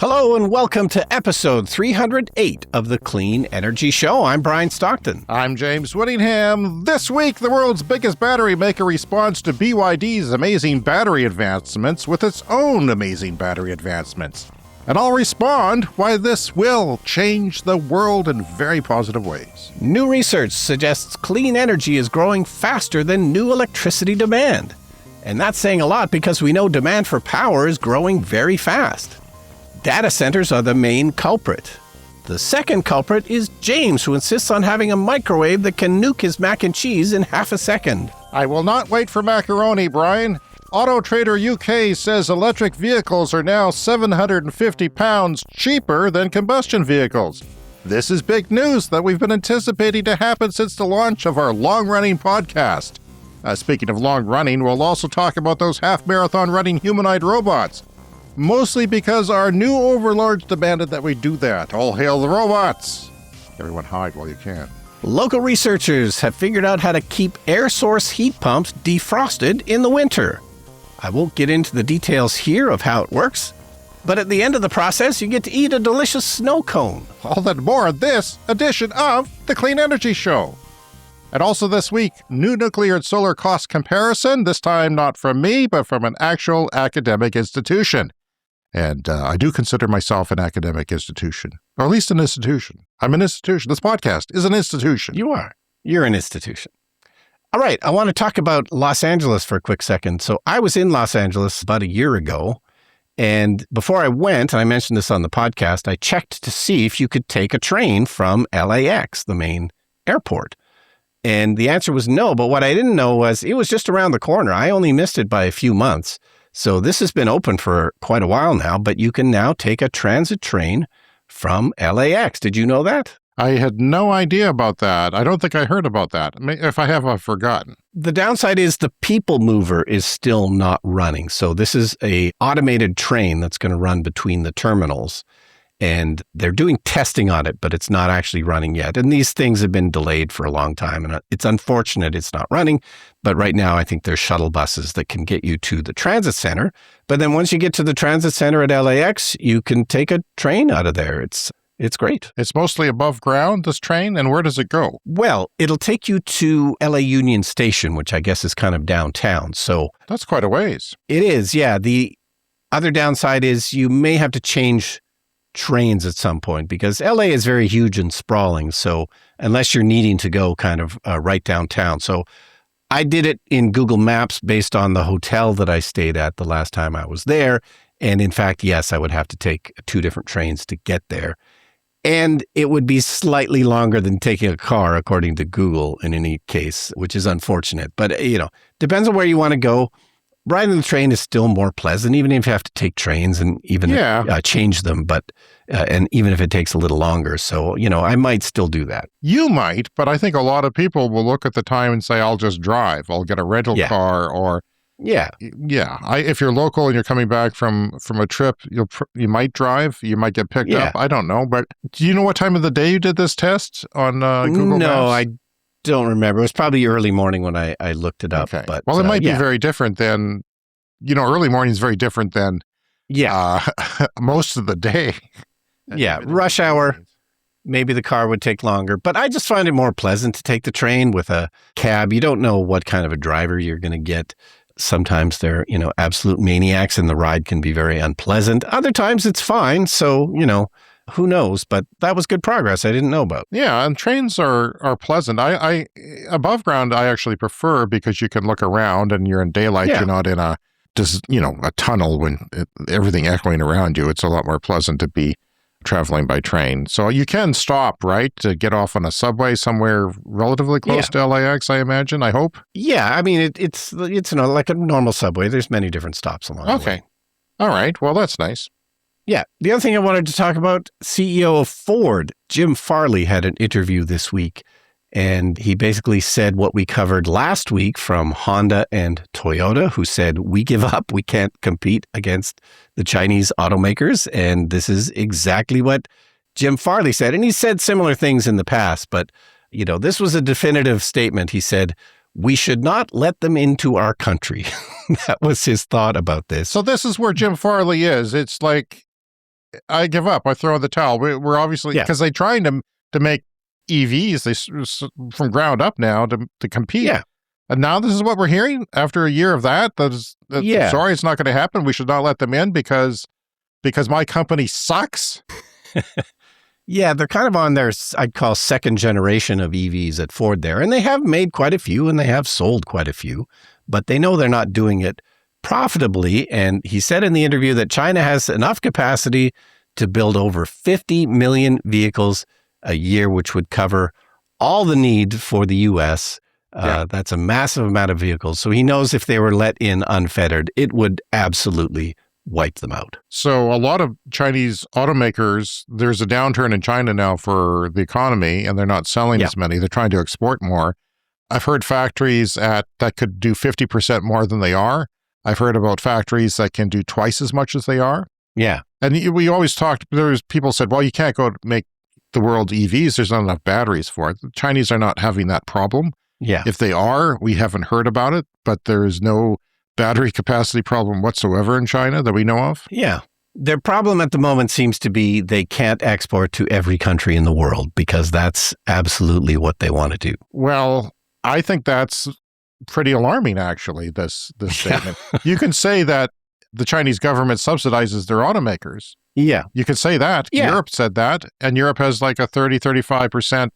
Hello and welcome to episode 308 of the Clean Energy Show. I'm Brian Stockton. I'm James Whittingham. This week, the world's biggest battery maker responds to BYD's amazing battery advancements with its own amazing battery advancements. And I'll respond why this will change the world in very positive ways. New research suggests clean energy is growing faster than new electricity demand. And that's saying a lot because we know demand for power is growing very fast. Data centers are the main culprit. The second culprit is James, who insists on having a microwave that can nuke his mac and cheese in half a second. I will not wait for macaroni, Brian. Auto Trader UK says electric vehicles are now 750 pounds cheaper than combustion vehicles. This is big news that we've been anticipating to happen since the launch of our long-running podcast. Speaking of long-running, we'll also talk about those half-marathon running humanoid robots. Mostly because our new overlords demanded that we do that. All hail the robots! Everyone hide while you can. Local researchers have figured out how to keep air source heat pumps defrosted in the winter. I won't get into the details here of how it works, but at the end of the process, you get to eat a delicious snow cone. All that more in this edition of the Clean Energy Show. And also this week, new nuclear and solar cost comparison, this time not from me, but from an actual academic institution. And I do consider myself an academic institution, or at least an institution. I'm an institution. This podcast is an institution. You are. You're an institution. All right. I want to talk about Los Angeles for a quick second. So I was in Los Angeles about a year ago. And before I went, and I mentioned this on the podcast, I checked to see if you could take a train from LAX, the main airport. And the answer was no. But what I didn't know was it was just around the corner. I only missed it by a few months. So this has been open for quite a while now, but you can now take a transit train from LAX. Did you know that? I had no idea about that. I don't think I heard about that. If I have, I've forgotten. The downside is the People Mover is still not running. So this is a automated train that's going to run between the terminals. And they're doing testing on it, but it's not actually running yet. And these things have been delayed for a long time. And it's unfortunate it's not running. But right now, I think there's shuttle buses that can get you to the transit center. But then once you get to the transit center at LAX, you can take a train out of there. It's great. It's mostly above ground, this train. And where does it go? Well, it'll take you to LA Union Station, which I guess is kind of downtown. So that's quite a ways. It is, yeah. The other downside is you may have to change trains at some point because LA is very huge and sprawling. So unless you're needing to go kind of right downtown. So I did it in Google Maps based on the hotel that I stayed at the last time I was there. And in fact, yes, I would have to take 2 different trains to get there. And it would be slightly longer than taking a car, according to Google in any case, which is unfortunate. But, depends on where you want to go. Riding the train is still more pleasant, even if you have to take trains and even change them, but and even if it takes a little longer. So, I might still do that. You might, but I think a lot of people will look at the time and say, I'll just drive. I'll get a rental car or... Yeah. If you're local and you're coming back from a trip, you might drive. You might get picked up. I don't know. But do you know what time of the day you did this test on Google Maps? No, I don't remember. It was probably early morning when I looked it up. Okay. But, well, it might be very different than, early morning is very different than most of the day. Yeah, rush hour. Maybe the car would take longer. But I just find it more pleasant to take the train with a cab. You don't know what kind of a driver you're going to get. Sometimes they're, absolute maniacs and the ride can be very unpleasant. Other times it's fine. So, who knows? But that was good progress I didn't know about. Yeah, and trains are pleasant. I above ground I actually prefer because you can look around and you're in daylight. You're not in a tunnel when everything echoing around you. It's a lot more pleasant to be traveling by train. So you can stop, right, to get off on a subway somewhere relatively close to LAX, I imagine, I hope. Yeah, I mean, it's like a normal subway. There's many different stops along the way. All right. Well, that's nice. Yeah. The other thing I wanted to talk about, CEO of Ford, Jim Farley, had an interview this week. And he basically said what we covered last week from Honda and Toyota, who said, we give up. We can't compete against the Chinese automakers. And this is exactly what Jim Farley said. And he said similar things in the past. But, this was a definitive statement. He said, we should not let them into our country. That was his thought about this. So this is where Jim Farley is. It's like I give up. I throw in the towel. We're obviously, Yeah. because they're trying to make EVs from ground up now to compete. Yeah. And now this is what we're hearing after a year of that. Yeah. Sorry, it's not going to happen. We should not let them in because my company sucks. Yeah, they're kind of on their, I'd call, second generation of EVs at Ford there. And they have made quite a few and they have sold quite a few, but they know they're not doing it profitably. And he said in the interview that China has enough capacity to build over 50 million vehicles a year, which would cover all the need for the U.S. That's a massive amount of vehicles. So he knows if they were let in unfettered, it would absolutely wipe them out. So a lot of Chinese automakers, there's a downturn in China now for the economy, and they're not selling as many. They're trying to export more. I've heard factories that could do 50% more than they are. I've heard about factories that can do twice as much as they are. Yeah. And we always talked, people said, well, you can't go make the world EVs. There's not enough batteries for it. The Chinese are not having that problem. Yeah. If they are, we haven't heard about it, but there is no battery capacity problem whatsoever in China that we know of. Yeah. Their problem at the moment seems to be they can't export to every country in the world because that's absolutely what they want to do. Well, I think that's pretty alarming, actually, this statement. You can say that the Chinese government subsidizes their automakers. Yeah. You could say that. Yeah. Europe said that, and Europe has like a 35%,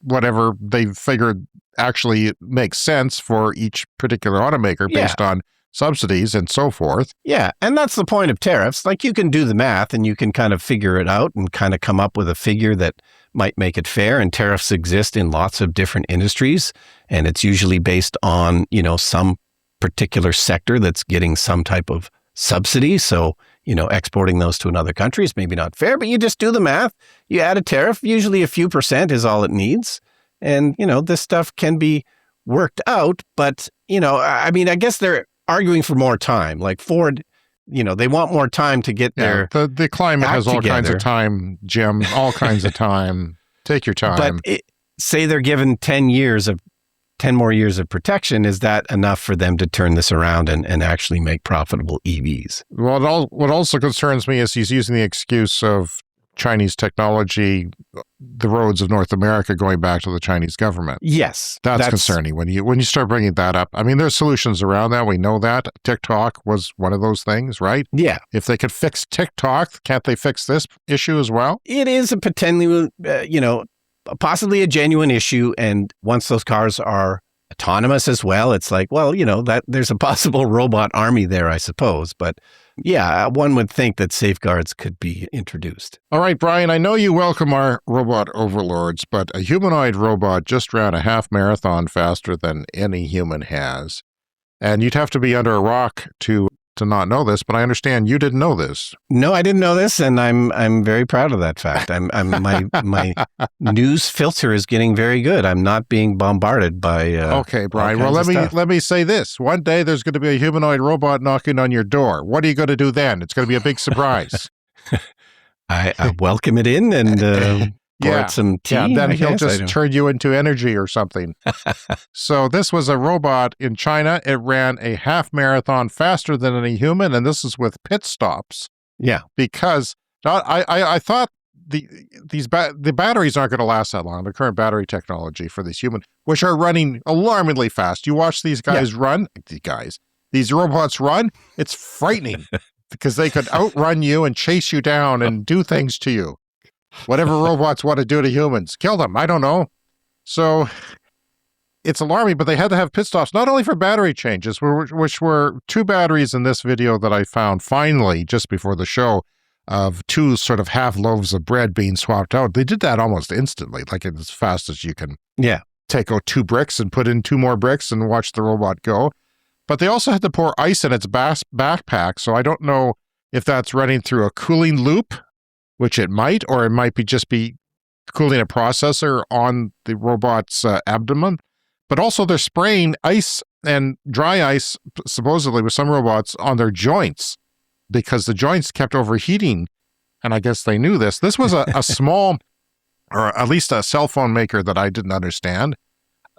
whatever they figured actually makes sense for each particular automaker based on subsidies and so forth. Yeah, and that's the point of tariffs. Like, you can do the math and you can kind of figure it out and kind of come up with a figure that might make it fair. And tariffs exist in lots of different industries, and it's usually based on, some particular sector that's getting some type of subsidy. So, exporting those to another country is maybe not fair, but you just do the math. You add a tariff, usually a few percent is all it needs. And, this stuff can be worked out. But, I guess they're arguing for more time. Like Ford, they want more time to get their the climate has all kinds of time, Jim, all kinds of time. Take your time. But say they're given 10 more years of protection. Is that enough for them to turn this around and actually make profitable EVs? Well, what also concerns me is he's using the excuse of Chinese technology, the roads of North America going back to the Chinese government. Yes. That's concerning when you start bringing that up. I mean, there's solutions around that. We know that. TikTok was one of those things, right? Yeah. If they could fix TikTok, can't they fix this issue as well? It is a potentially, possibly a genuine issue. And once those cars are autonomous as well, it's like, well, that there's a possible robot army there, I suppose. But yeah, one would think that safeguards could be introduced. All right, Brian, I know you welcome our robot overlords, but a humanoid robot just ran a half marathon faster than any human has. And you'd have to be under a rock to not know this, but I understand you didn't know this. No, I didn't know this, and I'm very proud of that fact. My news filter is getting very good. I'm not being bombarded by okay, Brian. Well, let me say this. One day there's going to be a humanoid robot knocking on your door. What are you going to do then? It's going to be a big surprise. I welcome it in and pour it some tea. Yeah, then he'll just turn you into energy or something. So this was a robot in China. It ran a half marathon faster than any human, and this is with pit stops. Yeah. Because I thought the batteries aren't going to last that long, the current battery technology for these humans, which are running alarmingly fast. You watch these guys run, these robots run, it's frightening because they could outrun you and chase you down and do things to you. Whatever robots want to do to humans, kill them. I don't know. So it's alarming, but they had to have pit stops, not only for battery changes, which were two batteries in this video that I found finally just before the show of two sort of half loaves of bread being swapped out. They did that almost instantly, like as fast as you can take out two bricks and put in two more bricks and watch the robot go. But they also had to pour ice in its backpack, so I don't know if that's running through a cooling loop, which it might, or it might just be cooling a processor on the robot's abdomen. But also they're spraying ice and dry ice, supposedly with some robots, on their joints because the joints kept overheating. And I guess they knew this. This was a small, or at least a cell phone maker that I didn't understand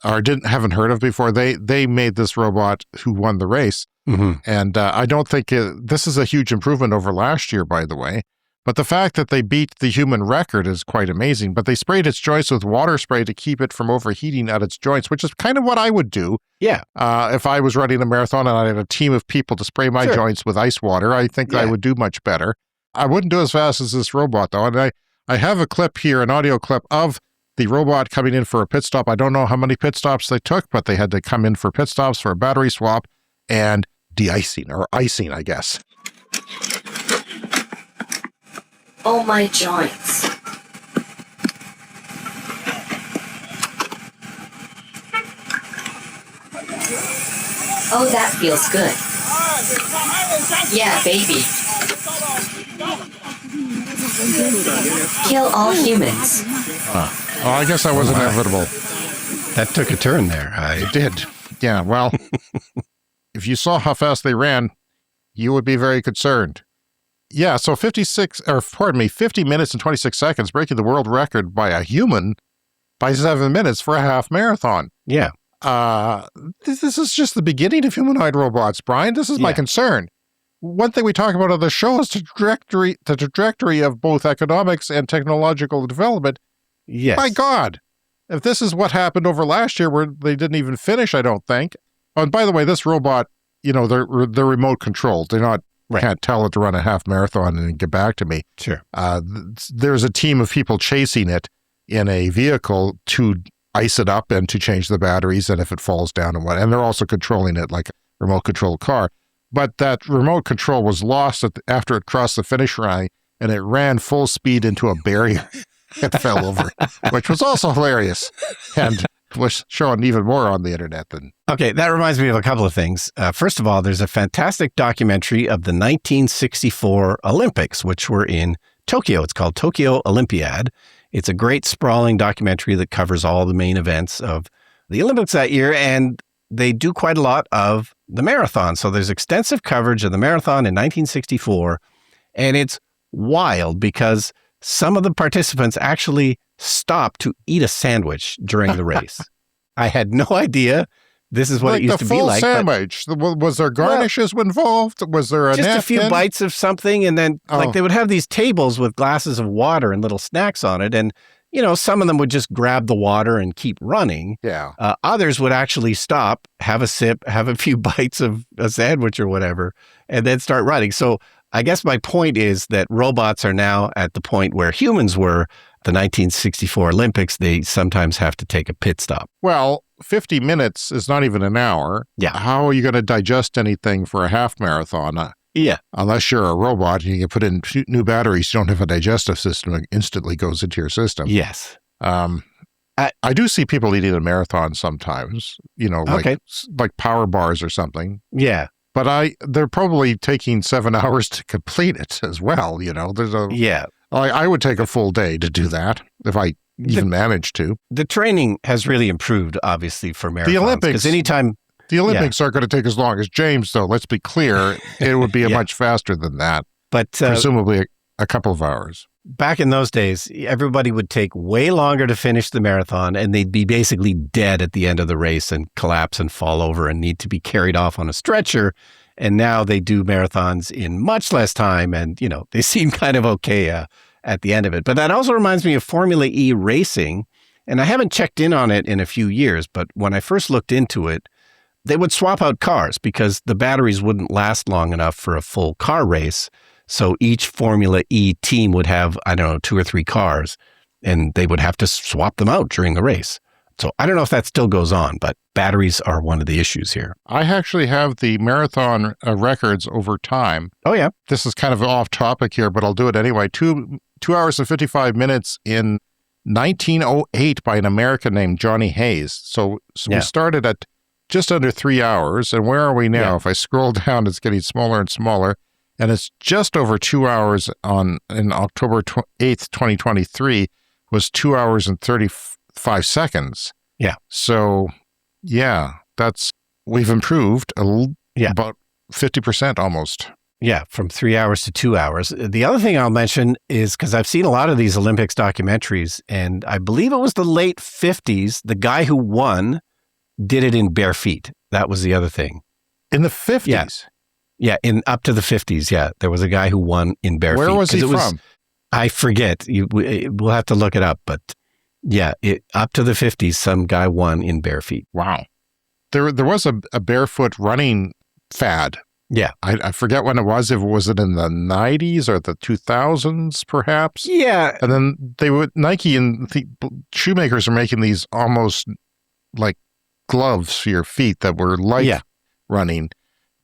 or haven't heard of before. They made this robot who won the race. Mm-hmm. And I don't think this is a huge improvement over last year, by the way. But the fact that they beat the human record is quite amazing. But they sprayed its joints with water spray to keep it from overheating at its joints, which is kind of what I would do. Yeah. If I was running a marathon and I had a team of people to spray my joints with ice water, I think I would do much better. I wouldn't do as fast as this robot, though. And I have a clip here, an audio clip of the robot coming in for a pit stop. I don't know how many pit stops they took, but they had to come in for pit stops for a battery swap and de-icing, or icing, I guess. Oh, my joints. Oh, that feels good. Yeah, baby. Kill all humans. Oh, I guess that was inevitable. That took a turn there. It did. Yeah, well, if you saw how fast they ran, you would be very concerned. Yeah, so 50 minutes and 26 seconds, breaking the world record by a human by 7 minutes for a half marathon. Yeah. This is just the beginning of humanoid robots, Brian. This is my concern. One thing we talk about on the show is the trajectory of both economics and technological development. Yes. My God, if this is what happened over last year where they didn't even finish, I don't think. Oh, and by the way, this robot, they're remote controlled. They're not, can't tell it to run a half marathon and get back to me. Sure. There's a team of people chasing it in a vehicle to ice it up and to change the batteries and if it falls down and they're also controlling it like a remote controlled car. But that remote control was lost after it crossed the finish line and it ran full speed into a barrier and fell over, which was also hilarious and was shown even more on the internet than. Okay, that reminds me of a couple of things. First of all, there's a fantastic documentary of the 1964 Olympics, which were in Tokyo. It's called Tokyo Olympiad. It's a great sprawling documentary that covers all the main events of the Olympics that year, and they do quite a lot of the marathon. So there's extensive coverage of the marathon in 1964, and it's wild because some of the participants actually stopped to eat a sandwich during the race. I had no idea this is what it used to be like. The full sandwich. Was there garnishes involved? Was there a just napkin? A few bites of something, and then they would have these tables with glasses of water and little snacks on it, and some of them would just grab the water and keep running. Yeah. Others would actually stop, have a sip, have a few bites of a sandwich or whatever, and then start running. So I guess my point is that robots are now at the point where humans were. The 1964 Olympics, they sometimes have to take a pit stop. Well, 50 minutes is not even an hour. Yeah. How are you going to digest anything for a half marathon? Yeah. Unless you're a robot and you can put in new batteries, you don't have a digestive system. It instantly goes into your system. Yes. I do see people eating a marathon sometimes, like power bars or something. Yeah. But they're probably taking 7 hours to complete it as well. I would take a full day to do that if I even managed to. The training has really improved, obviously, for marathons. The Olympics. Because anytime. The Olympics aren't going to take as long as James, though. Let's be clear. It would be much faster than that. But presumably a couple of hours. Back in those days, everybody would take way longer to finish the marathon, and they'd be basically dead at the end of the race and collapse and fall over and need to be carried off on a stretcher. And now they do marathons in much less time, and they seem kind of okay at the end of it. But that also reminds me of Formula E racing, and I haven't checked in on it in a few years, but when I first looked into it, they would swap out cars because the batteries wouldn't last long enough for a full car race. So each Formula E team would have, 2 or 3 cars, and they would have to swap them out during the race. So I don't know if that still goes on, but batteries are one of the issues here. I actually have the marathon records over time. Oh, yeah. This is kind of off topic here, but I'll do it anyway. 2 hours and 55 minutes in 1908 by an American named Johnny Hayes. So we started at just under 3 hours. And where are we now? Yeah. If I scroll down, it's getting smaller and smaller. And it's just over 2 hours in October 8th, 2023, was 2 hours and 35 seconds. Yeah. So, we've improved about 50% almost. Yeah, from 3 hours to 2 hours. The other thing I'll mention is, because I've seen a lot of these Olympics documentaries, and I believe it was the late 50s, the guy who won did it in bare feet. That was the other thing. In the 50s? Yeah, in up to the 50s, yeah. There was a guy who won in bare feet. Where was he from? I forget. We'll have to look it up, but yeah, up to the 50s, some guy won in bare feet. Wow. There was a barefoot running fad. Yeah. I forget when it was. If was it in the 90s or the 2000s, perhaps? Yeah. And then Nike and the shoemakers are making these almost like gloves for your feet that were like running.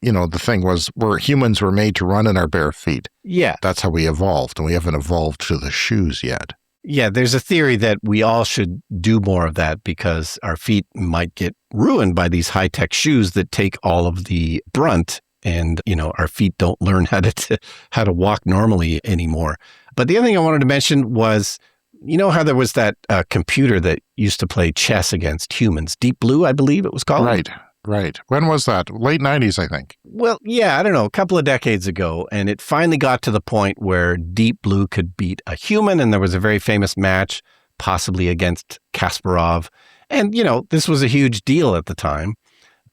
The thing was where humans were made to run in our bare feet. Yeah. That's how we evolved, and we haven't evolved to the shoes yet. Yeah, there's a theory that we all should do more of that because our feet might get ruined by these high-tech shoes that take all of the brunt, and our feet don't learn how to walk normally anymore. But the other thing I wanted to mention was, how there was that computer that used to play chess against humans, Deep Blue, I believe it was called. Right. When was that? Late 90s, I think. Well, yeah, I don't know, a couple of decades ago. And it finally got to the point where Deep Blue could beat a human. And there was a very famous match, possibly against Kasparov. And, this was a huge deal at the time.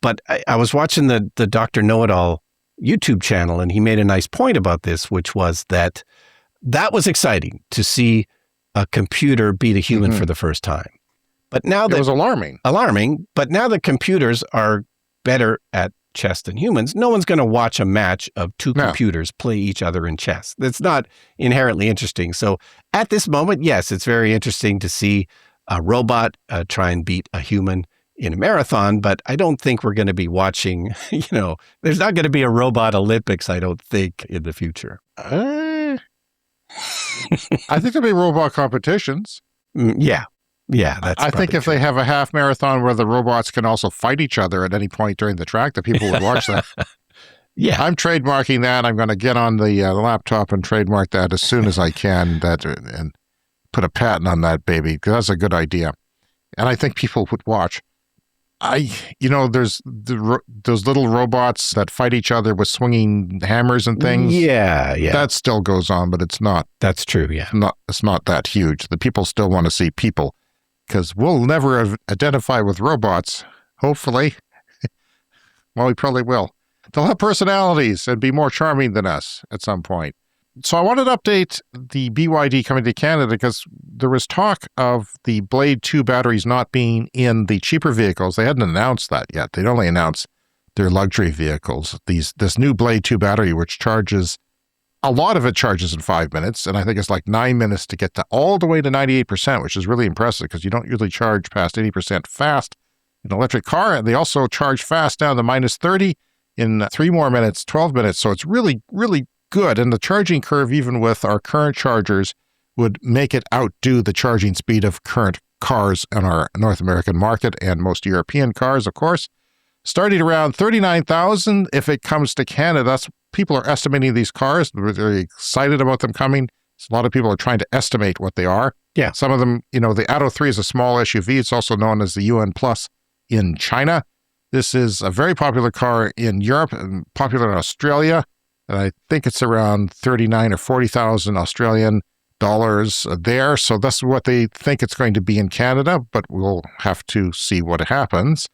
But I was watching the Dr. Know-It-All YouTube channel, and he made a nice point about this, which was that was exciting to see a computer beat a human for the first time. But now it was alarming. But now the computers are better at chess than humans. No one's going to watch a match of two computers play each other in chess. That's not inherently interesting. So at this moment, yes, it's very interesting to see a robot try and beat a human in a marathon, but I don't think we're going to be watching, there's not going to be a robot Olympics, I don't think, in the future. I think there'll be robot competitions. Yeah. Yeah, I think if they have a half marathon where the robots can also fight each other at any point during the track, that people would watch that. Yeah. I'm trademarking that. I'm going to get on the laptop and trademark that as soon as I can and put a patent on that baby, because that's a good idea. And I think people would watch. There's those little robots that fight each other with swinging hammers and things. Yeah. That still goes on, but it's not. That's true, yeah. It's not that huge. The people still want to see people. Because we'll never identify with robots, hopefully. Well, we probably will. They'll have personalities and be more charming than us at some point. So I wanted to update the BYD coming to Canada because there was talk of the Blade 2 batteries not being in the cheaper vehicles. They hadn't announced that yet. They'd only announced their luxury vehicles. This new Blade 2 battery, which charges, a lot of it charges in 5 minutes, and I think it's like 9 minutes to get all the way to 98%, which is really impressive because you don't usually charge past 80% fast in an electric car. And they also charge fast down to minus 30 in 3 more minutes, 12 minutes. So it's really, really good. And the charging curve, even with our current chargers, would make it outdo the charging speed of current cars in our North American market and most European cars, of course. Starting around $39,000 if it comes to Canada. People are estimating these cars. They're very excited about them coming. A lot of people are trying to estimate what they are. Yeah. Some of them, the Atto 3 is a small SUV. It's also known as the UN Plus in China. This is a very popular car in Europe and popular in Australia. And I think it's around 39 or 40,000 Australian dollars there. So that's what they think it's going to be in Canada, but we'll have to see what happens.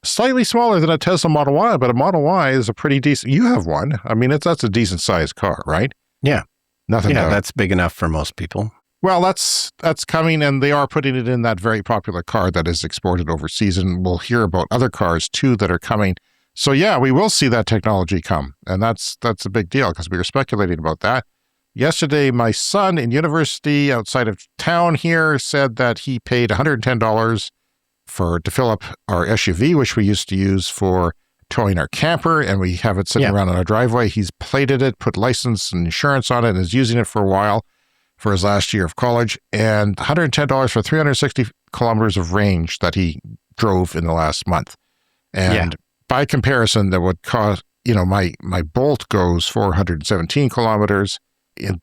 Slightly smaller than a Tesla Model Y, but a Model Y is a pretty decent. You have one. I mean, that's a decent sized car, right? Yeah. Nothing. Yeah, that's big enough for most people. Well, that's coming, and they are putting it in that very popular car that is exported overseas, and we'll hear about other cars too that are coming. So yeah, we will see that technology come, and that's a big deal because we were speculating about that. Yesterday, my son in university outside of town here said that he paid $110 to fill up our SUV, which we used to use for towing our camper, and we have it sitting around on our driveway. He's plated it, put license and insurance on it, and is using it for a while for his last year of college, and $110 for 360 kilometers of range that he drove in the last month. And by comparison, that would cost, my Bolt goes 417 kilometers. And,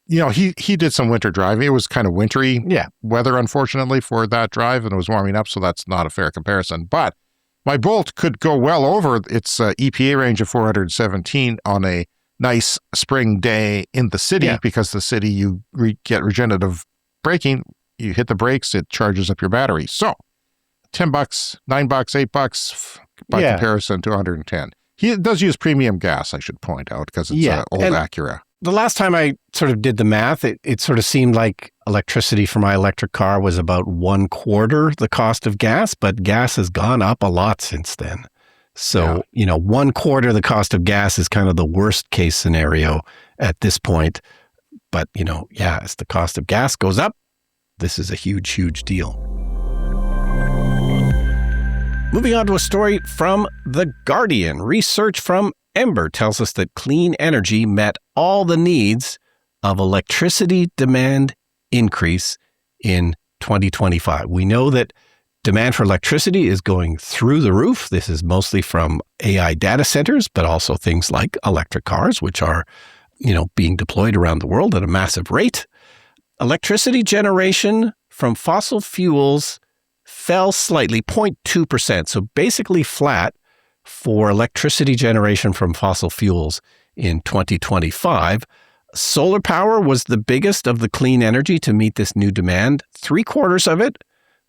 he did some winter driving. It was kind of wintry weather, unfortunately, for that drive, and it was warming up, so that's not a fair comparison. But my Bolt could go well over its EPA range of 417 on a nice spring day in the city, because the city, you get regenerative braking, you hit the brakes, it charges up your battery. So $10, $9, $8 by comparison to 110. He does use premium gas, I should point out, because it's old Acura. The last time I sort of did the math, it sort of seemed like electricity for my electric car was about 1/4 the cost of gas, but gas has gone up a lot since then. So, 1/4 the cost of gas is kind of the worst case scenario at this point. But, as the cost of gas goes up, this is a huge, huge deal. Moving on to a story from The Guardian. Research from Ember tells us that clean energy met all the needs of electricity demand increase in 2025. We know that demand for electricity is going through the roof. This is mostly from AI data centers, but also things like electric cars, which are, being deployed around the world at a massive rate. Electricity generation from fossil fuels fell slightly, 0.2%, so basically flat for electricity generation from fossil fuels in 2025. Solar power was the biggest of the clean energy to meet this new demand. 3/4 of it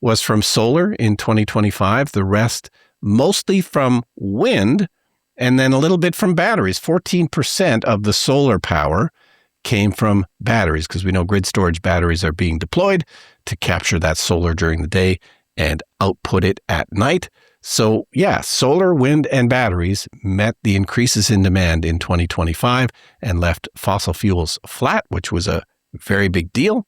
was from solar in 2025, the rest mostly from wind, and then a little bit from batteries. 14% of the solar power came from batteries, because we know grid storage batteries are being deployed to capture that solar during the day and output it at night. So solar, wind, and batteries met the increases in demand in 2025 and left fossil fuels flat, which was a very big deal.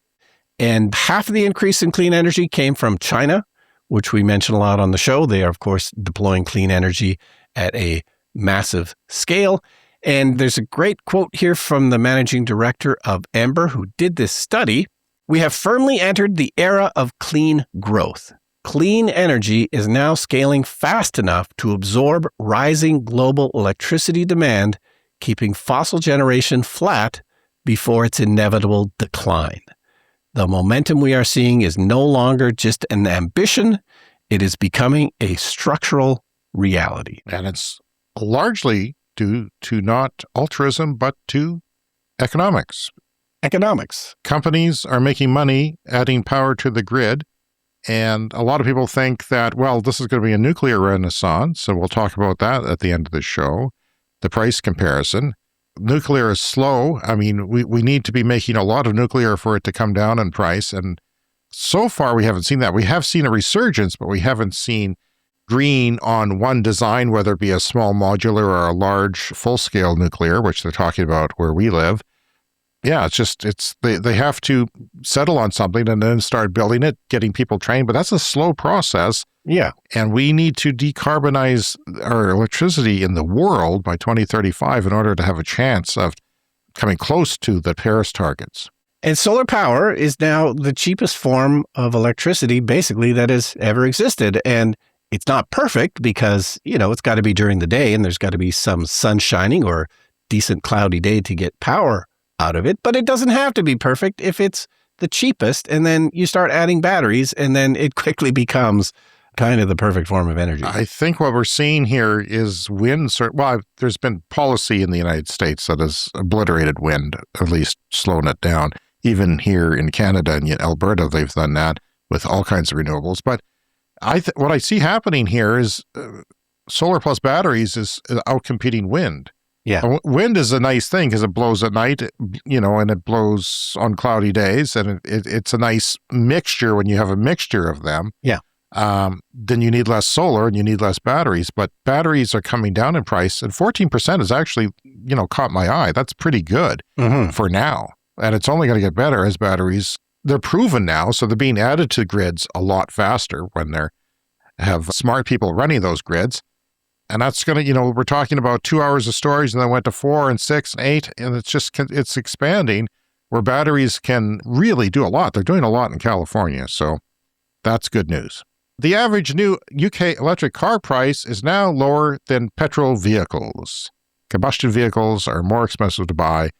And half of the increase in clean energy came from China, which we mention a lot on the show. They are, of course, deploying clean energy at a massive scale. And there's a great quote here from the managing director of Ember, who did this study. "We have firmly entered the era of clean growth. Clean energy is now scaling fast enough to absorb rising global electricity demand, keeping fossil generation flat before its inevitable decline. The momentum we are seeing is no longer just an ambition, it is becoming a structural reality." And it's largely due to not altruism, but to economics. Companies are making money adding power to the grid. And a lot of people think that, well, this is going to be a nuclear renaissance. So we'll talk about that at the end of the show. The price comparison. Nuclear is slow. I mean, we need to be making a lot of nuclear for it to come down in price. And so far, we haven't seen that. We have seen a resurgence, but we haven't seen green on one design, whether it be a small modular or a large full-scale nuclear, which they're talking about where we live. Yeah, they have to settle on something and then start building it, getting people trained, but that's a slow process. Yeah. And we need to decarbonize our electricity in the world by 2035 in order to have a chance of coming close to the Paris targets. And solar power is now the cheapest form of electricity, basically, that has ever existed. And it's not perfect because, it's got to be during the day and there's got to be some sun shining or decent cloudy day to get power out of it. But it doesn't have to be perfect if it's the cheapest. And then you start adding batteries and then it quickly becomes kind of the perfect form of energy. I think what we're seeing here is wind. Well, there's been policy in the United States that has obliterated wind, at least slowing it down. Even here in Canada and in Alberta, they've done that with all kinds of renewables. But what I see happening here is solar plus batteries is outcompeting wind. Yeah. Wind is a nice thing because it blows at night, and it blows on cloudy days. And it's a nice mixture when you have a mixture of them. Yeah. Then you need less solar and you need less batteries. But batteries are coming down in price. And 14% has actually, caught my eye. That's pretty good for now. And it's only going to get better as batteries, they're proven now. So they're being added to grids a lot faster when they have smart people running those grids. And that's going to, we're talking about 2 hours of storage and then went to 4 and 6 and 8. And it's expanding where batteries can really do a lot. They're doing a lot in California. So that's good news. The average new UK electric car price is now lower than petrol vehicles. Combustion vehicles are more expensive to buy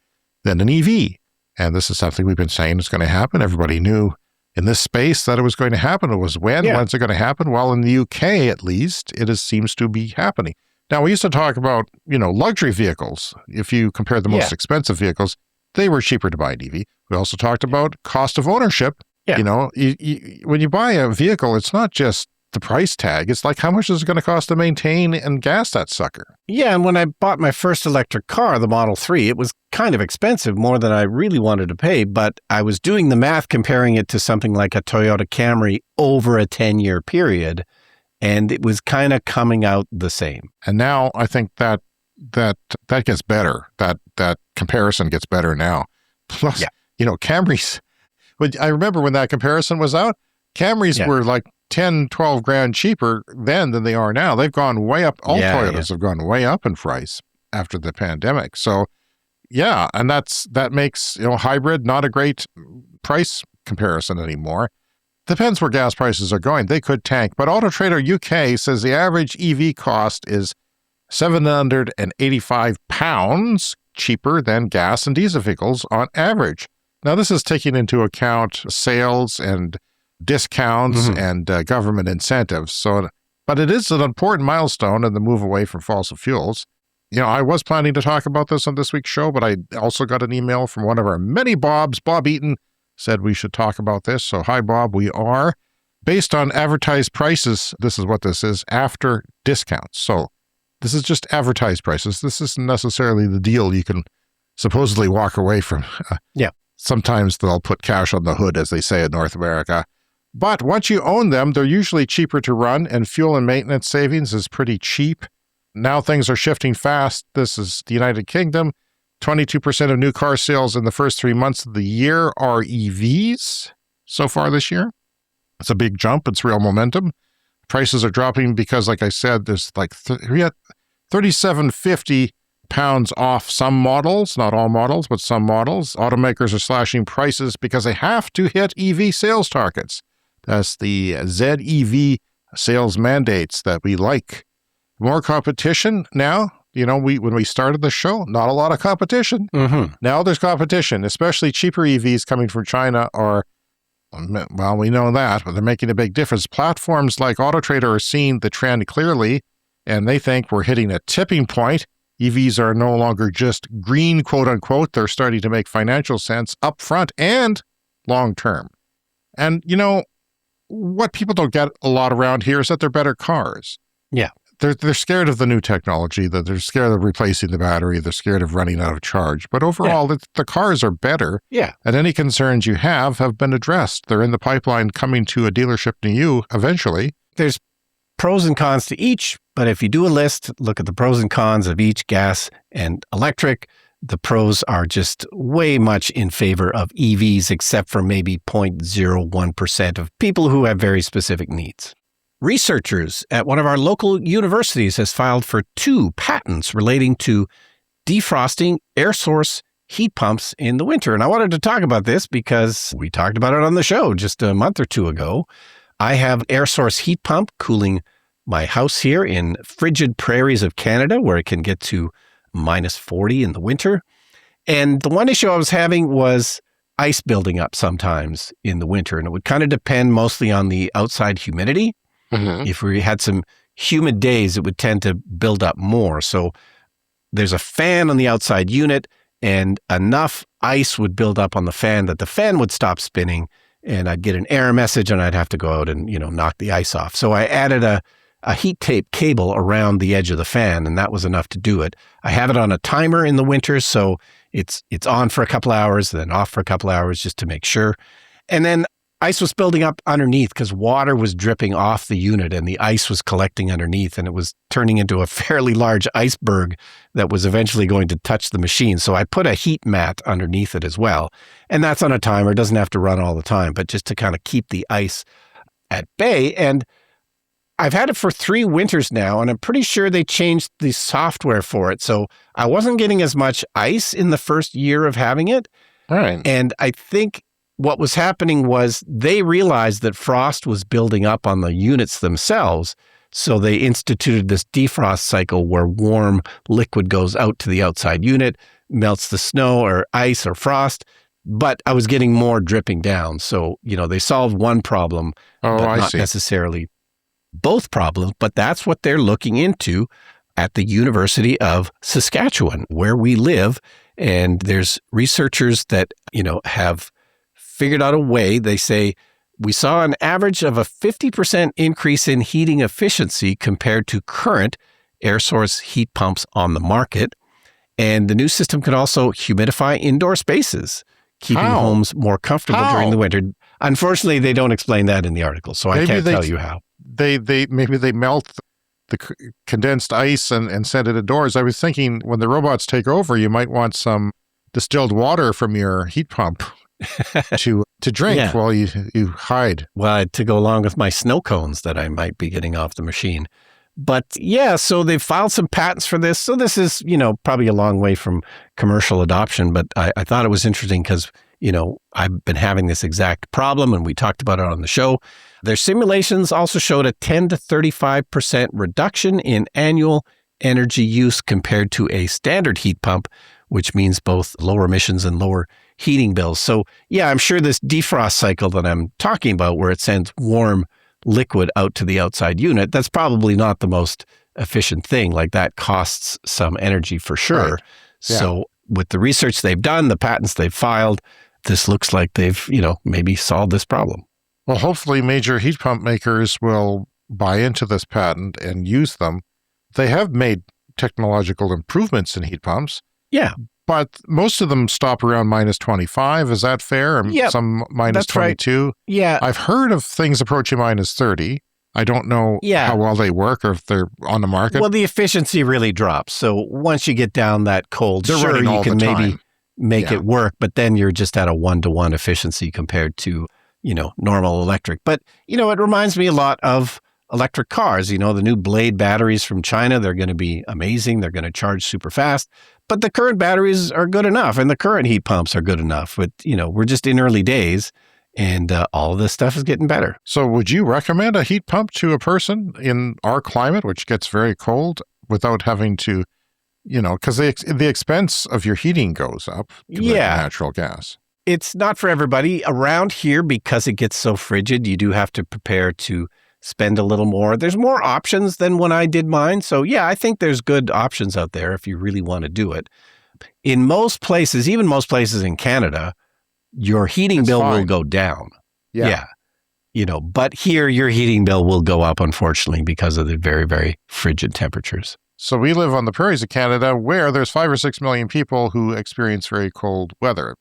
than an EV. And this is something we've been saying is going to happen. Everybody knew in this space that it was going to happen. It was when? Yeah. When's it going to happen? Well, in the UK, at least, seems to be happening. Now, we used to talk about, luxury vehicles. If you compare the most expensive vehicles, they were cheaper to buy an EV. We also talked about cost of ownership. Yeah. When you buy a vehicle, it's not just the price tag. It's like, how much is it going to cost to maintain and gas that sucker? Yeah, and when I bought my first electric car, the Model 3, it was kind of expensive, more than I really wanted to pay, but I was doing the math comparing it to something like a Toyota Camry over a 10-year period, and it was kind of coming out the same. And now I think that gets better. That comparison gets better now. Plus, Camrys, I remember when that comparison was out, Camrys were like 10, 12 grand cheaper then than they are now. They've gone way up. All Toyotas have gone way up in price after the pandemic. So, and that makes, hybrid not a great price comparison anymore. Depends where gas prices are going. They could tank. But Auto Trader UK says the average EV cost is £785 cheaper than gas and diesel vehicles on average. Now, this is taking into account sales and discounts and government incentives. But it is an important milestone in the move away from fossil fuels. I was planning to talk about this on this week's show, but I also got an email from one of our many Bobs. Bob Eaton said we should talk about this. So, hi, Bob. We are. Based on advertised prices, this is what this is, after discounts. So, this is just advertised prices. This isn't necessarily the deal you can supposedly walk away from. Sometimes they'll put cash on the hood, as they say in North America. But once you own them, they're usually cheaper to run, and fuel and maintenance savings is pretty cheap. Now things are shifting fast. This is the United Kingdom. 22% of new car sales in the first 3 months of the year are EVs so far this year. It's a big jump. It's real momentum. Prices are dropping because, like I said, there's like £37.50 off some models, not all models, but some models. Automakers are slashing prices because they have to hit EV sales targets. That's the ZEV sales mandates that we like. More competition now. When we started the show, not a lot of competition. Now there's competition, especially cheaper EVs coming from China are, well, we know that, but they're making a big difference. Platforms like AutoTrader are seeing the trend clearly, and they think we're hitting a tipping point. EVs are no longer just green, quote unquote. They're starting to make financial sense up front and long term. And, what people don't get a lot around here is that they're better cars. Yeah. They're scared of the new technology, that they're scared of replacing the battery, they're scared of running out of charge. But overall, the cars are better. Yeah. And any concerns you have been addressed. They're in the pipeline coming to a dealership near you eventually. There's pros and cons to each, but if you do a list, look at the pros and cons of each gas and electric. The pros are just way much in favor of EVs, except for maybe 0.01% of people who have very specific needs. Researchers at one of our local universities has filed for 2 patents relating to defrosting air source heat pumps in the winter. And I wanted to talk about this because we talked about it on the show just a month or 2 ago. I have air source heat pump cooling my house here in frigid prairies of Canada, where it can get to -40 in the winter. And the one issue I was having was ice building up sometimes in the winter. And it would kind of depend mostly on the outside humidity. If we had some humid days, it would tend to build up more. So there's a fan on the outside unit, and enough ice would build up on the fan that the fan would stop spinning, and I'd get an error message, and I'd have to go out and knock the ice off. So I added a heat tape cable around the edge of the fan, and that was enough to do it. I have it on a timer in the winter, so it's on for a couple hours, then off for a couple hours just to make sure. And then ice was building up underneath because water was dripping off the unit and the ice was collecting underneath, and it was turning into a fairly large iceberg that was eventually going to touch the machine. So I put a heat mat underneath it as well. And that's on a timer. It doesn't have to run all the time, but just to kind of keep the ice at bay. And I've had it for 3 winters now, and I'm pretty sure they changed the software for it. So I wasn't getting as much ice in the first year of having it. All right. And I think what was happening was they realized that frost was building up on the units themselves. So they instituted this defrost cycle where warm liquid goes out to the outside unit, melts the snow or ice or frost. But I was getting more dripping down. So, they solved one problem, but not necessarily both problems. But that's what they're looking into at the University of Saskatchewan, where we live. And there's researchers that, have figured out a way. They say We saw an average of a 50% increase in heating efficiency compared to current air source heat pumps on the market. And the new system can also humidify indoor spaces, keeping homes more comfortable during the winter. Unfortunately, they don't explain that in the article, so I can't tell you how. Maybe they melt the condensed ice and send it indoors. I was thinking when the robots take over, you might want some distilled water from your heat pump to drink while you hide. Well, to go along with my snow cones that I might be getting off the machine. But yeah, so they've filed some patents for this. So this is, probably a long way from commercial adoption. But I thought it was interesting because, I've been having this exact problem and we talked about it on the show. Their simulations also showed a 10 to 35% reduction in annual energy use compared to a standard heat pump, which means both lower emissions and lower heating bills. So yeah, I'm sure this defrost cycle that I'm talking about where it sends warm liquid out to the outside unit, that's probably not the most efficient thing. Like that costs some energy for sure. Right. Yeah. So with the research they've done, the patents they've filed, this looks like they've, maybe solved this problem. Well, hopefully major heat pump makers will buy into this patent and use them. They have made technological improvements in heat pumps. Yeah. But most of them stop around minus 25. Is that fair? Yeah, some minus that's 22. Right. Yeah. I've heard of things approaching minus 30. I don't know how well they work or if they're on the market. Well, the efficiency really drops. So once you get down that cold, you can maybe make it work, but then you're just at a 1-to-1 efficiency compared to, normal electric. But, it reminds me a lot of electric cars. The new Blade batteries from China, they're going to be amazing. They're going to charge super fast. But the current batteries are good enough and the current heat pumps are good enough. But, we're just in early days and all of this stuff is getting better. So would you recommend a heat pump to a person in our climate, which gets very cold, without having to, because the expense of your heating goes up to natural gas? It's not for everybody. Around here, because it gets so frigid, you do have to prepare to spend a little more. There's more options than when I did mine. So yeah, I think there's good options out there if you really want to do it. In most places, even most places in Canada, your heating bill will go down. Yeah. But here your heating bill will go up, unfortunately, because of the very, very frigid temperatures. So we live on the prairies of Canada where there's 5 or 6 million people who experience very cold weather.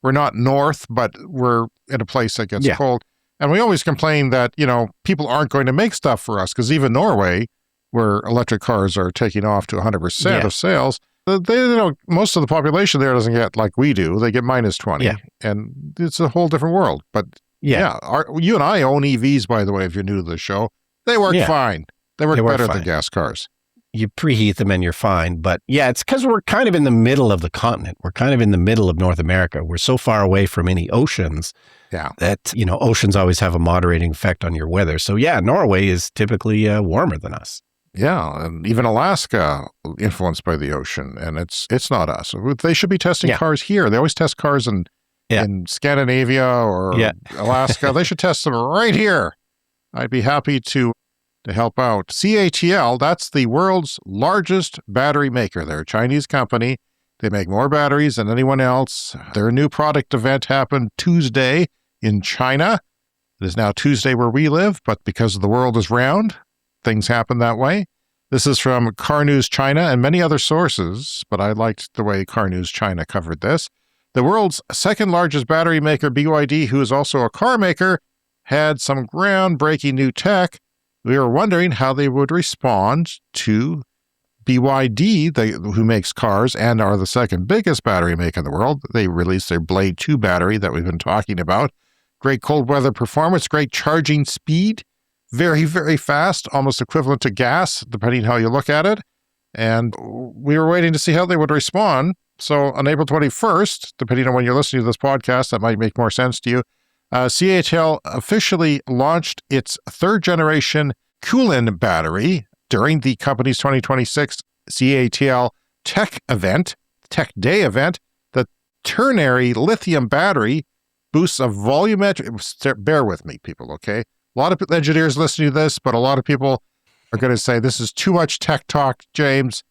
We're not north, but we're in a place that gets cold. And we always complain that, people aren't going to make stuff for us because even Norway, where electric cars are taking off to 100% of sales, most of the population there doesn't get like we do. They get minus 20. Yeah. And it's a whole different world. But you and I own EVs, by the way, if you're new to the show. They work fine. They work better than gas cars. You preheat them and you're fine. But yeah, it's because we're kind of in the middle of the continent. We're kind of in the middle of North America. We're so far away from any oceans that, oceans always have a moderating effect on your weather. So yeah, Norway is typically warmer than us. Yeah, and even Alaska influenced by the ocean, and it's not us. They should be testing cars here. They always test cars in Scandinavia or Alaska. They should test them right here. I'd be happy to help out. CATL, that's the world's largest battery maker. They're a Chinese company. They make more batteries than anyone else. Their new product event happened Tuesday in China. It is now Tuesday where we live, but because the world is round, things happen that way. This is from Car News China and many other sources, but I liked the way Car News China covered this. The world's second largest battery maker, BYD, who is also a car maker, had some groundbreaking new tech. We were wondering how they would respond to BYD, who makes cars and are the second biggest battery maker in the world. They released their Blade 2 battery that we've been talking about. Great cold weather performance, great charging speed, very, very fast, almost equivalent to gas, depending how you look at it. And we were waiting to see how they would respond. So on April 21st, depending on when you're listening to this podcast, that might make more sense to you, CATL officially launched its third generation Kulin battery during the company's 2026 CATL Tech Day event. The ternary lithium battery boosts a volumetric, bear with me, people, okay? A lot of engineers listening to this, but a lot of people are going to say, this is too much tech talk, James.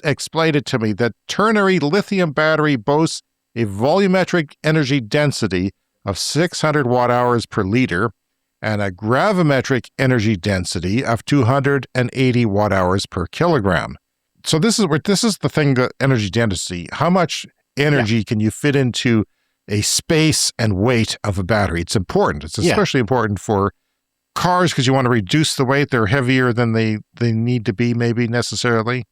Explain it to me. The ternary lithium battery boasts a volumetric energy density of 600 watt hours per liter and a gravimetric energy density of 280 watt hours per kilogram. So this is the thing, the energy density. How much energy can you fit into a space and weight of a battery? It's important. It's especially important for cars because you want to reduce the weight. They're heavier than they need to be, maybe necessarily.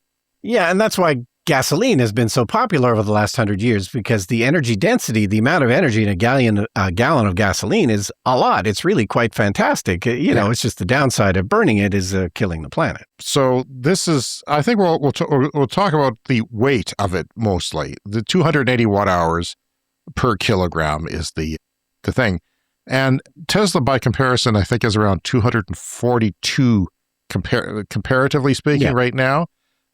Yeah, and that's why gasoline has been so popular over the last 100 years, because the energy density, the amount of energy in a gallon of gasoline is a lot. It's really quite fantastic. It's just the downside of burning it is killing the planet. So this is, I think we'll talk about the weight of it mostly. The 280 watt hours per kilogram is the thing. And Tesla, by comparison, I think is around 242 comparatively speaking right now.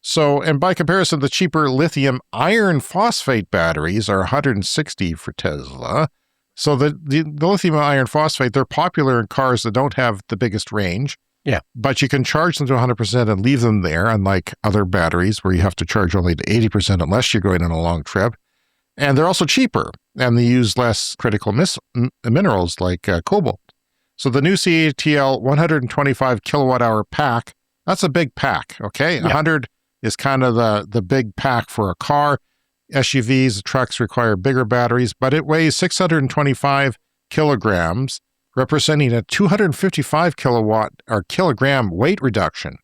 So, and by comparison, the cheaper lithium iron phosphate batteries are 160 for Tesla. So the lithium iron phosphate, they're popular in cars that don't have the biggest range. Yeah. But you can charge them to 100% and leave them there, unlike other batteries where you have to charge only to 80% unless you're going on a long trip. And they're also cheaper, and they use less critical minerals like cobalt. So the new CATL 125 kilowatt hour pack, that's a big pack, okay? 100 is kind of the big pack for a car. SUVs, trucks require bigger batteries, but it weighs 625 kilograms, representing a 255 kilowatt or kilogram weight reduction.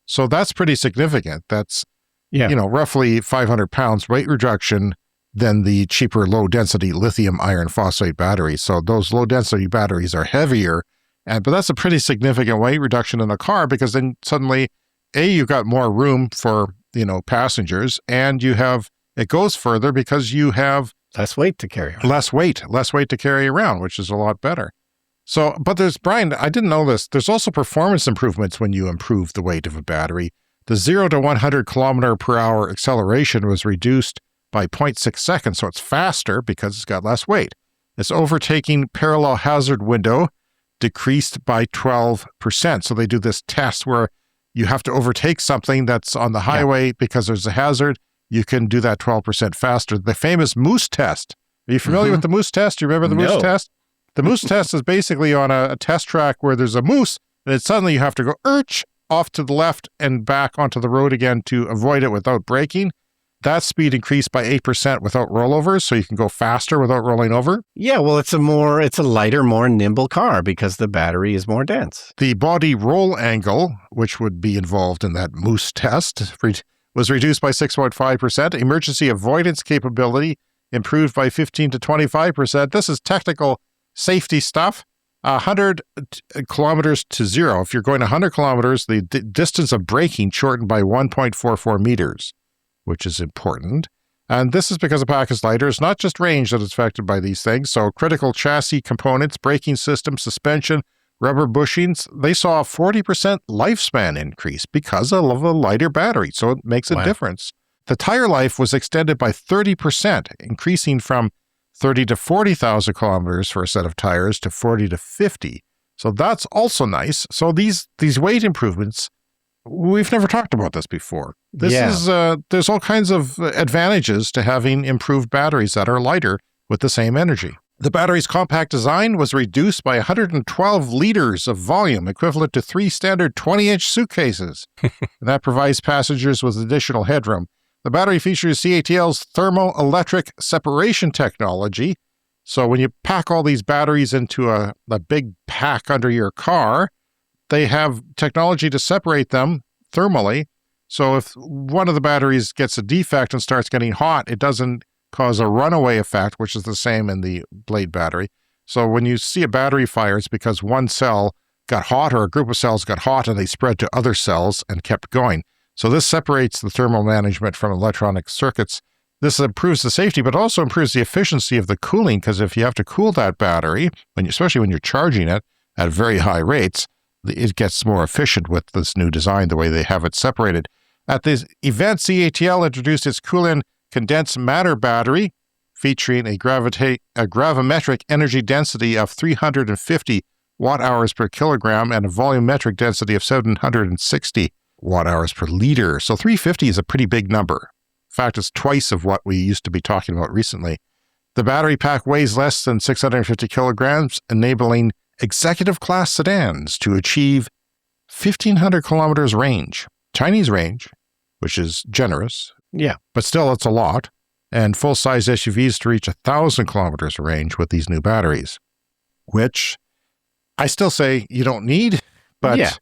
So that's pretty significant. That's, roughly 500 pounds weight reduction than the cheaper low-density lithium iron phosphate batteries. So those low-density batteries are heavier, but that's a pretty significant weight reduction in a car, because then suddenly, you've got more room for, passengers, and it goes further because you have less weight to carry around. Less weight to carry around, which is a lot better. So, but Brian, I didn't know this. There's also performance improvements when you improve the weight of a battery. The 0 to 100 kilometer per hour acceleration was reduced by 0.6 seconds, so it's faster because it's got less weight. Its overtaking parallel hazard window decreased by 12%. So they do this test where you have to overtake something that's on the highway because there's a hazard. You can do that 12% faster. The famous moose test. Are you familiar with the moose test? Do you remember the moose test? The moose test is basically on a test track where there's a moose, and then suddenly you have to go off to the left and back onto the road again to avoid it without braking. That speed increased by 8% without rollovers, so you can go faster without rolling over. Yeah, well, it's a lighter, more nimble car because the battery is more dense. The body roll angle, which would be involved in that moose test, was reduced by 6.5%. Emergency avoidance capability improved by 15 to 25%. This is technical safety stuff. 100 kilometers to 0. If you're going 100 kilometers, the distance of braking shortened by 1.44 meters. Which is important. And this is because the pack is lighter. It's not just range that is affected by these things. So critical chassis components, braking system, suspension, rubber bushings, they saw a 40% lifespan increase because of a lighter battery. So it makes a difference. The tire life was extended by 30%, increasing from 30 to 40,000 kilometers for a set of tires to 40 to 50. So that's also nice. So these weight improvements, we've never talked about this before. There's all kinds of advantages to having improved batteries that are lighter with the same energy. The battery's compact design was reduced by 112 liters of volume, equivalent to 3 standard 20-inch suitcases. That provides passengers with additional headroom. The battery features CATL's thermoelectric separation technology. So when you pack all these batteries into a big pack under your car, they have technology to separate them thermally. So if one of the batteries gets a defect and starts getting hot, it doesn't cause a runaway effect, which is the same in the Blade battery. So when you see a battery fire, it's because one cell got hot or a group of cells got hot and they spread to other cells and kept going. So this separates the thermal management from electronic circuits. This improves the safety, but also improves the efficiency of the cooling, because if you have to cool that battery, especially when you're charging it at very high rates, it gets more efficient with this new design, the way they have it separated. At this event, CATL introduced its Coolin condensed matter battery, featuring a gravimetric energy density of 350 watt-hours per kilogram and a volumetric density of 760 watt-hours per liter. So 350 is a pretty big number. In fact, it's twice of what we used to be talking about recently. The battery pack weighs less than 650 kilograms, enabling executive-class sedans to achieve 1,500 kilometers range. Chinese range, which is generous. Yeah. But still, it's a lot. And full-size SUVs to reach 1,000 kilometers range with these new batteries, which I still say you don't need, but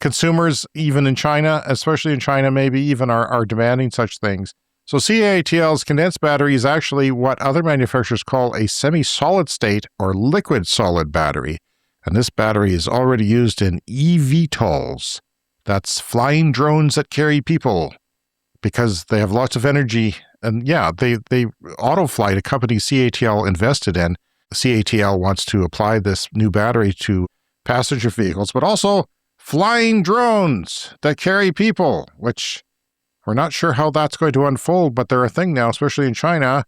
consumers, even in China, especially in China, maybe even are demanding such things. So CATL's condensed battery is actually what other manufacturers call a semi-solid state or liquid solid battery. And this battery is already used in eVTOLs. That's flying drones that carry people because they have lots of energy. And they Autoflight, a company CATL invested in. CATL wants to apply this new battery to passenger vehicles, but also flying drones that carry people, which we're not sure how that's going to unfold, but they're a thing now, especially in China.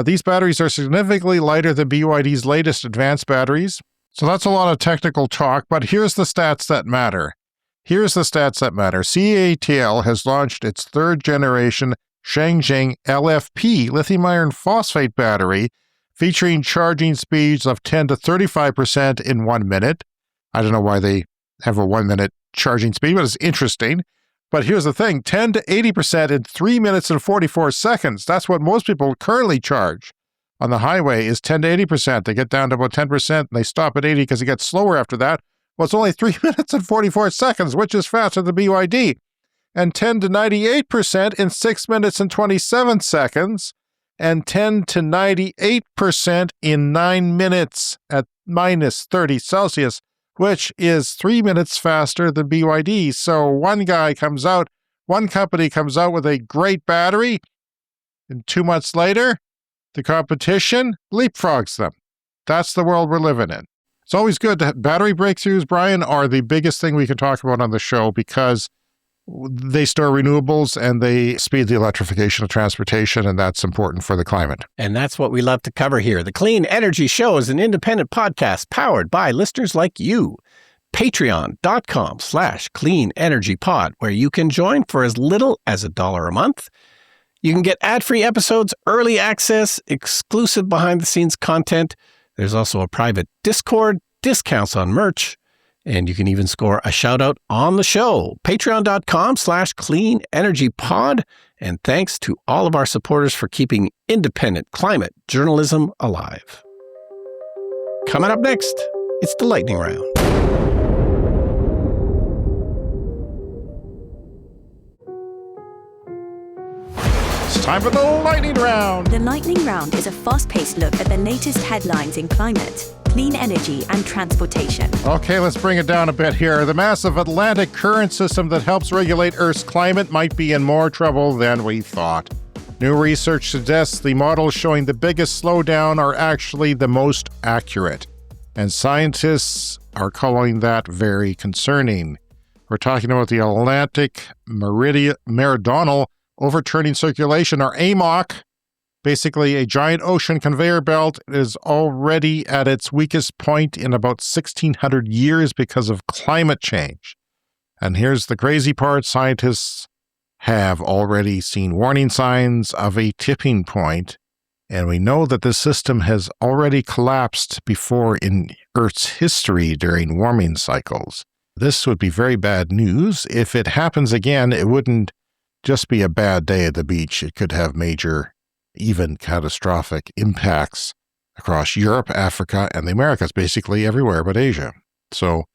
These batteries are significantly lighter than BYD's latest advanced batteries. So that's a lot of technical talk, but here's the stats that matter. CATL has launched its third generation Shangjing LFP lithium iron phosphate battery featuring charging speeds of 10 to 35% in 1 minute. I don't know why they have a 1 minute charging speed, but it's interesting. But here's the thing, 10 to 80% in 3 minutes and 44 seconds. That's what most people currently charge on the highway is 10 to 80%. They get down to about 10% and they stop at 80 because it gets slower after that. Well, it's only 3 minutes and 44 seconds, which is faster than BYD. And 10 to 98% in 6 minutes and 27 seconds. And 10 to 98% in 9 minutes at minus 30 Celsius, which is 3 minutes faster than BYD. So one company comes out with a great battery, and 2 months later, the competition leapfrogs them. That's the world we're living in. It's always good that battery breakthroughs, Brian, are the biggest thing we can talk about on the show because they store renewables and they speed the electrification of transportation, and that's important for the climate. And that's what we love to cover here. The Clean Energy Show is an independent podcast powered by listeners like you. Patreon.com/cleanenergypod, where you can join for as little as $1 a month. You can get ad-free episodes, early access, exclusive behind-the-scenes content. There's also a private Discord, discounts on merch, and you can even score a shout-out on the show. Patreon.com/cleanenergypod. And thanks to all of our supporters for keeping independent climate journalism alive. Coming up next, it's the lightning round. It's time for the lightning round. The lightning round is a fast-paced look at the latest headlines in climate, clean energy, and transportation. Okay, let's bring it down a bit here. The massive Atlantic current system that helps regulate Earth's climate might be in more trouble than we thought. New research suggests the models showing the biggest slowdown are actually the most accurate, and scientists are calling that very concerning. We're talking about the Atlantic Meridional Overturning Circulation, or AMOC. Basically, a giant ocean conveyor belt is already at its weakest point in about 1,600 years because of climate change. And here's the crazy part. Scientists have already seen warning signs of a tipping point, and we know that the system has already collapsed before in Earth's history during warming cycles. This would be very bad news. If it happens again, it wouldn't just be a bad day at the beach. It could have major, even catastrophic impacts across Europe, Africa, and the Americas, basically everywhere but Asia. So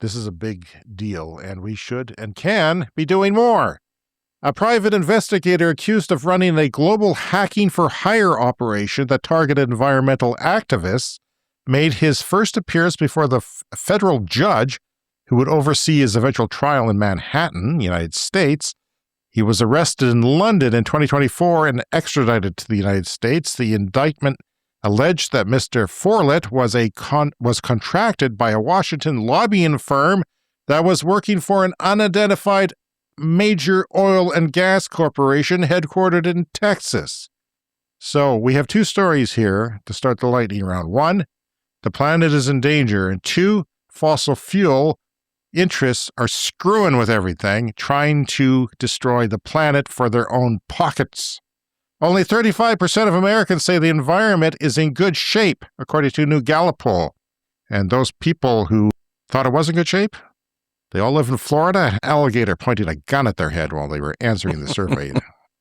This is a big deal, and we should and can be doing more. A private investigator accused of running a global hacking for hire operation that targeted environmental activists made his first appearance before the federal judge who would oversee his eventual trial in Manhattan, United States. He was arrested in London in 2024 and extradited to the United States. The indictment alleged that Mr. Forlett was contracted by a Washington lobbying firm that was working for an unidentified major oil and gas corporation headquartered in Texas. So we have two stories here to start the lightning round. One, the planet is in danger. And two, fossil fuel interests are screwing with everything, trying to destroy the planet for their own pockets. Only 35% of Americans say the environment is in good shape, according to a new Gallup poll. And those people who thought it was in good shape, they all live in Florida. An alligator pointed a gun at their head while they were answering the survey.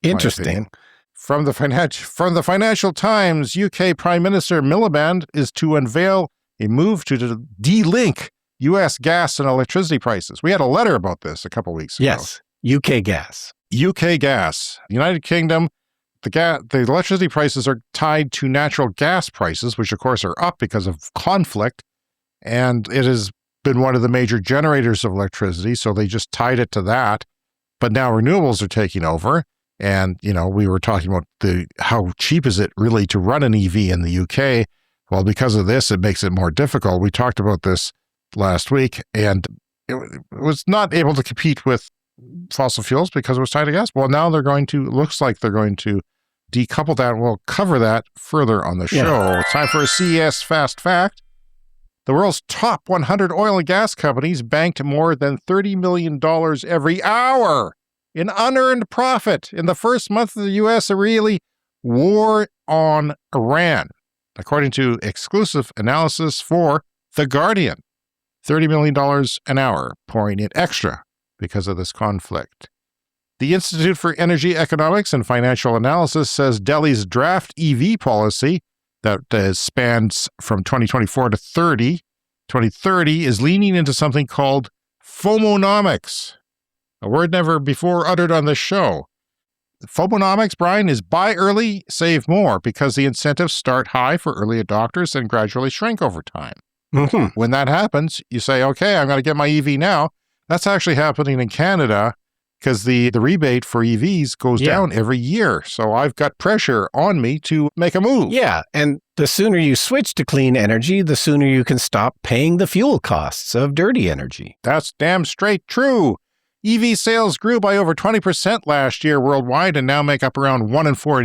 Interesting. From the Financial Times, UK Prime Minister Miliband is to unveil a move to de-link U.S. gas and electricity prices. We had a letter about this a couple weeks ago. Yes, UK gas. UK gas. United Kingdom, the electricity prices are tied to natural gas prices, which of course are up because of conflict. And it has been one of the major generators of electricity, so they just tied it to that. But now renewables are taking over. And, we were talking about how cheap is it really to run an EV in the UK? Well, because of this, it makes it more difficult. We talked about this last week, and it was not able to compete with fossil fuels because it was tied to gas. Well, now looks like they're going to decouple that. We'll cover that further on the show. Yeah. It's time for a CES Fast Fact. The world's top 100 oil and gas companies banked more than $30 million every hour in unearned profit in the first month of the U.S. Israeli war on Iran, according to exclusive analysis for The Guardian. $30 million an hour pouring in extra because of this conflict. The Institute for Energy Economics and Financial Analysis says Delhi's draft EV policy that spans from 2024 to 2030 is leaning into something called FOMOnomics, a word never before uttered on this show. FOMOnomics, Brian, is buy early, save more, because the incentives start high for early adopters and gradually shrink over time. Mm-hmm. When that happens, you say, okay, I'm going to get my EV now. That's actually happening in Canada because the rebate for EVs goes down every year. So I've got pressure on me to make a move. Yeah, and the sooner you switch to clean energy, the sooner you can stop paying the fuel costs of dirty energy. That's damn straight true. EV sales grew by over 20% last year worldwide and now make up around 1 in 4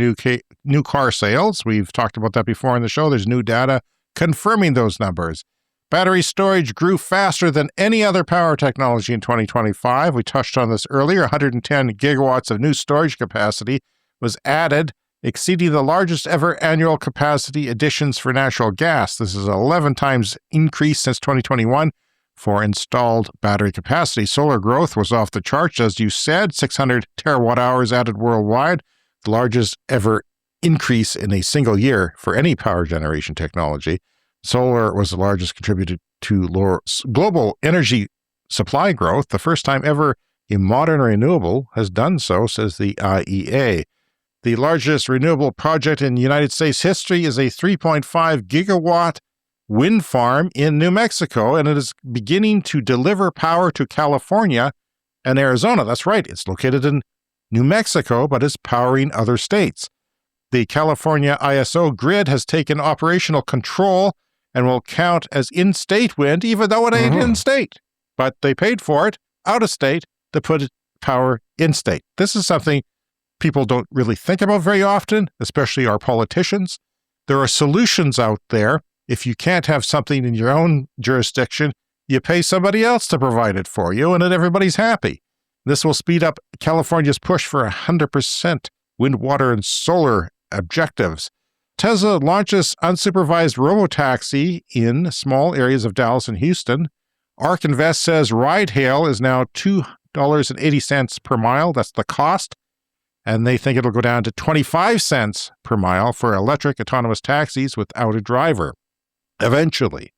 new car sales. We've talked about that before in the show. There's new data confirming those numbers. Battery storage grew faster than any other power technology in 2025. We touched on this earlier. 110 gigawatts of new storage capacity was added, exceeding the largest ever annual capacity additions for natural gas. This is an 11 times increase since 2021 for installed battery capacity. Solar growth was off the charts, as you said, 600 terawatt hours added worldwide, the largest ever increase in a single year for any power generation technology. Solar was the largest contributor to global energy supply growth, the first time ever a modern renewable has done so, says the IEA. The largest renewable project in United States history is a 3.5 gigawatt wind farm in New Mexico, and it is beginning to deliver power to California and Arizona. That's right, it's located in New Mexico, but is powering other states. The California ISO grid has taken operational control and will count as in-state wind, even though it ain't in-state. But they paid for it out of state to put power in-state. This is something people don't really think about very often, especially our politicians. There are solutions out there. If you can't have something in your own jurisdiction, you pay somebody else to provide it for you, and then everybody's happy. This will speed up California's push for 100% wind, water, and solar objectives. Tesla launches unsupervised robotaxi in small areas of Dallas and Houston. ARK Invest says ride hail is now $2.80 per mile. That's the cost. And they think it'll go down to 25 cents per mile for electric autonomous taxis without a driver. Eventually.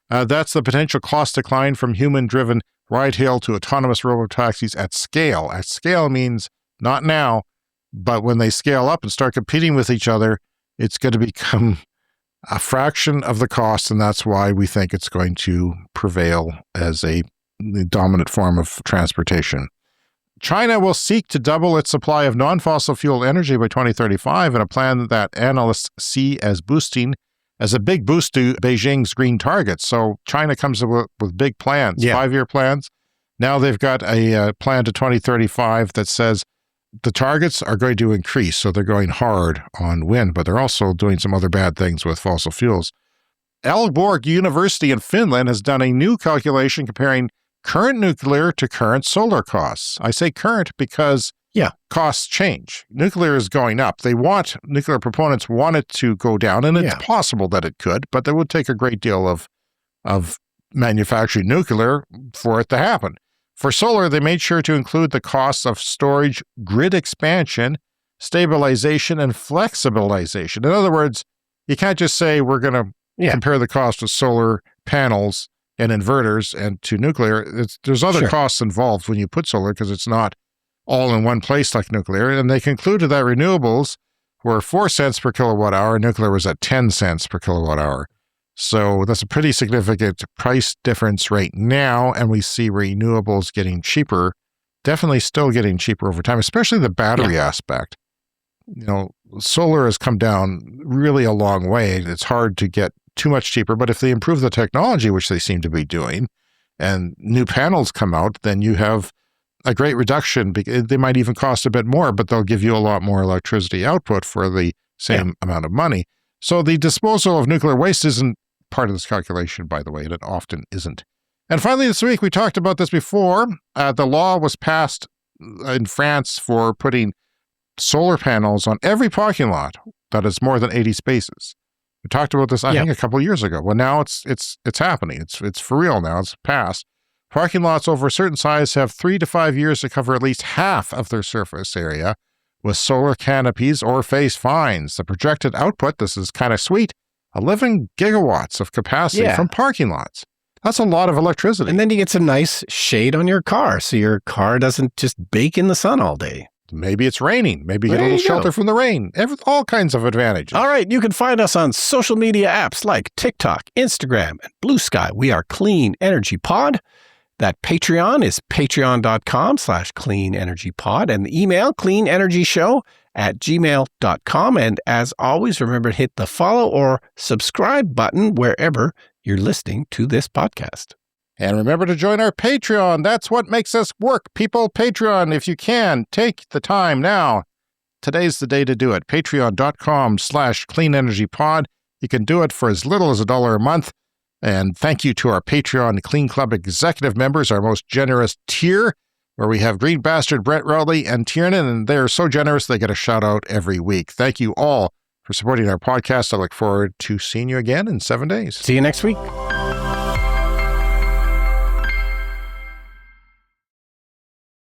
That's the potential cost decline from human-driven ride hail to autonomous robotaxis at scale. At scale means not now, but when they scale up and start competing with each other, it's going to become a fraction of the cost, and that's why we think it's going to prevail as a dominant form of transportation. China will seek to double its supply of non-fossil fuel energy by 2035 in a plan that analysts see as a big boost to Beijing's green targets. So China comes up with big plans, 5-year plans. Now they've got a plan to 2035 that says the targets are going to increase, so they're going hard on wind, but they're also doing some other bad things with fossil fuels. Aalborg University in Finland has done a new calculation comparing current nuclear to current solar costs. I say current because Yeah. costs change. Nuclear is going up. Nuclear proponents want it to go down, and it's possible that it could, but it would take a great deal of manufacturing nuclear for it to happen. For solar, they made sure to include the costs of storage, grid expansion, stabilization, and flexibilization. In other words, you can't just say we're going to compare the cost of solar panels and inverters and to nuclear. There's other costs involved when you put solar because it's not all in one place like nuclear. And they concluded that renewables were 4 cents per kilowatt hour. Nuclear was at 10 cents per kilowatt hour. So that's a pretty significant price difference right now. And we see renewables getting cheaper, definitely still getting cheaper over time, especially the battery aspect. Solar has come down really a long way. It's hard to get too much cheaper, but if they improve the technology, which they seem to be doing, and new panels come out, then you have a great reduction. They might even cost a bit more, but they'll give you a lot more electricity output for the same amount of money. So the disposal of nuclear waste isn't part of this calculation, by the way, and it often isn't. And finally, this week, we talked about this before. The law was passed in France for putting solar panels on every parking lot that is more than 80 spaces. We talked about this, I think, a couple of years ago. Well, now it's happening. It's for real now. It's passed. Parking lots over a certain size have 3 to 5 years to cover at least half of their surface area with solar canopies or face fines. The projected output, this is kind of sweet, 11 gigawatts of capacity from parking lots. That's a lot of electricity. And then you get some nice shade on your car so your car doesn't just bake in the sun all day. Maybe it's raining. Maybe you get a little shelter from the rain. All kinds of advantages. All right. You can find us on social media apps like TikTok, Instagram, and Blue Sky. We are Clean Energy Pod. That Patreon is patreon.com/cleanenergypod. And the email, cleanenergyshow@gmail.com. And as always, remember to hit the follow or subscribe button wherever you're listening to this podcast. And remember to join our Patreon. That's what makes us work, people. Patreon, if you can, take the time now. Today's the day to do it. Patreon.com/cleanenergypod. You can do it for as little as $1 a month. And thank you to our Patreon Clean Club executive members, our most generous tier, where we have Green Bastard, Brett Rowley, and Tiernan, and they're so generous they get a shout out every week. Thank you all for supporting our podcast. I look forward to seeing you again in 7 days. See you next week.